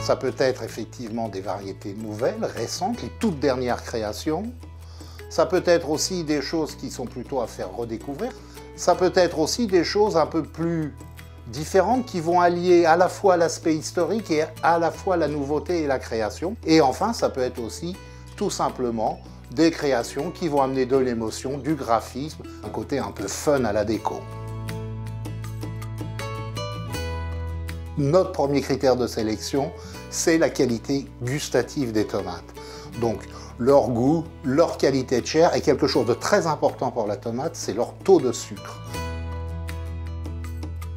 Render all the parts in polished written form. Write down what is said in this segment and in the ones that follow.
Ça peut être effectivement des variétés nouvelles, récentes, les toutes dernières créations. Ça peut être aussi des choses qui sont plutôt à faire redécouvrir. Ça peut être aussi des choses un peu plus différentes qui vont allier à la fois l'aspect historique et à la fois la nouveauté et la création. Et enfin, ça peut être aussi tout simplement des créations qui vont amener de l'émotion, du graphisme, un côté un peu fun à la déco. Notre premier critère de sélection, c'est la qualité gustative des tomates. Donc, leur goût, leur qualité de chair, et quelque chose de très important pour la tomate, c'est leur taux de sucre.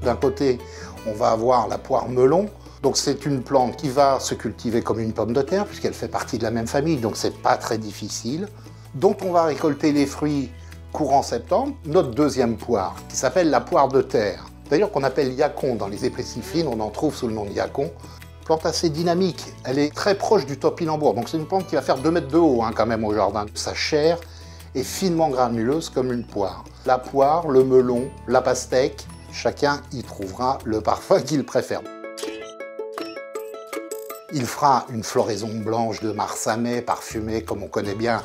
D'un côté, on va avoir la poire melon. Donc c'est une plante qui va se cultiver comme une pomme de terre, puisqu'elle fait partie de la même famille, donc c'est pas très difficile. Dont on va récolter les fruits courant septembre. Notre deuxième poire, qui s'appelle la poire de terre, d'ailleurs qu'on appelle yacon dans les épaissines fines, on en trouve sous le nom de yacon. Plante assez dynamique, elle est très proche du topinambour, donc c'est une plante qui va faire 2 mètres de haut quand même au jardin. Sa chair est finement granuleuse comme une poire. La poire, le melon, la pastèque, chacun y trouvera le parfum qu'il préfère. Il fera une floraison blanche de mars à mai, parfumée, comme on connaît bien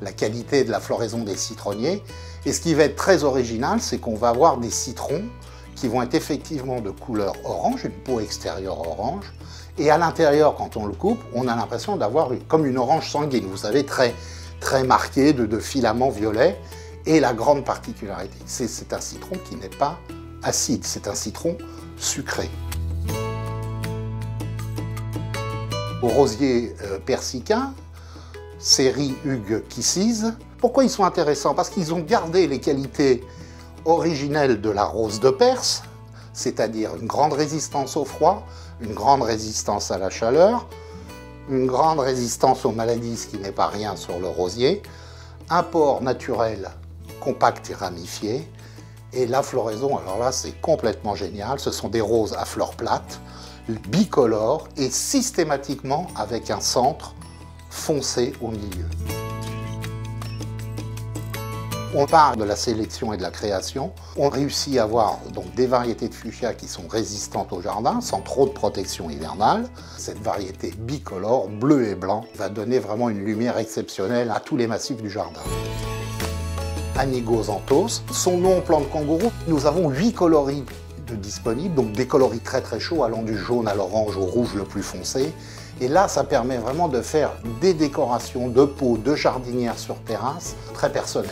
la qualité de la floraison des citronniers. Et ce qui va être très original, c'est qu'on va avoir des citrons qui vont être effectivement de couleur orange, une peau extérieure orange. Et à l'intérieur, quand on le coupe, on a l'impression d'avoir comme une orange sanguine, vous savez, très marquée de filaments violets. Et la grande particularité, c'est un citron qui n'est pas acide, c'est un citron sucré. Au rosier persicain, série Hugh Kisses. Pourquoi ils sont intéressants? Parce qu'ils ont gardé les qualités originelles de la rose de Perse, c'est-à-dire une grande résistance au froid, une grande résistance à la chaleur, une grande résistance aux maladies, ce qui n'est pas rien sur le rosier, un port naturel compact et ramifié, et la floraison, alors là c'est complètement génial, ce sont des roses à fleurs plates, bicolores et systématiquement avec un centre foncé au milieu. On parle de la sélection et de la création. On réussit à avoir donc des variétés de fuchsia qui sont résistantes au jardin, sans trop de protection hivernale. Cette variété bicolore, bleu et blanc, va donner vraiment une lumière exceptionnelle à tous les massifs du jardin. Anigosanthos, son nom plante kangourou. Nous avons 8 coloris disponibles, donc des coloris très chauds allant du jaune à l'orange au rouge le plus foncé. Et là, ça permet vraiment de faire des décorations de pots, de jardinières sur terrasse très personnelles.